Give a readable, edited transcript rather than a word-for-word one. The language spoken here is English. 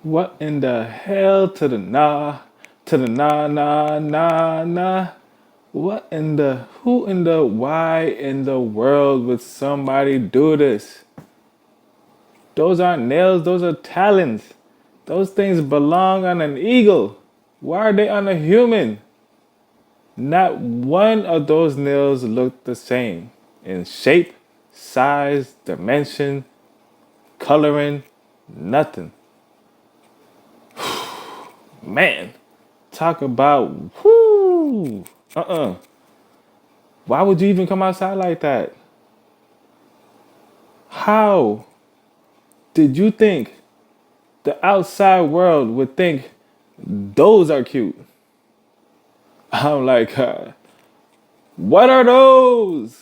What in the hell to the nah, to the nah, nah, nah, nah? What in the, who in the, why in the world would somebody do this? Those aren't nails, those are talons. Those things belong on an eagle. Why are they on a human? Not one of those nails looked the same in shape, size, dimension, coloring, nothing. Man, talk about whoo. Why would you even come outside like that? How did you think the outside world would think those are cute? I'm like, what are those?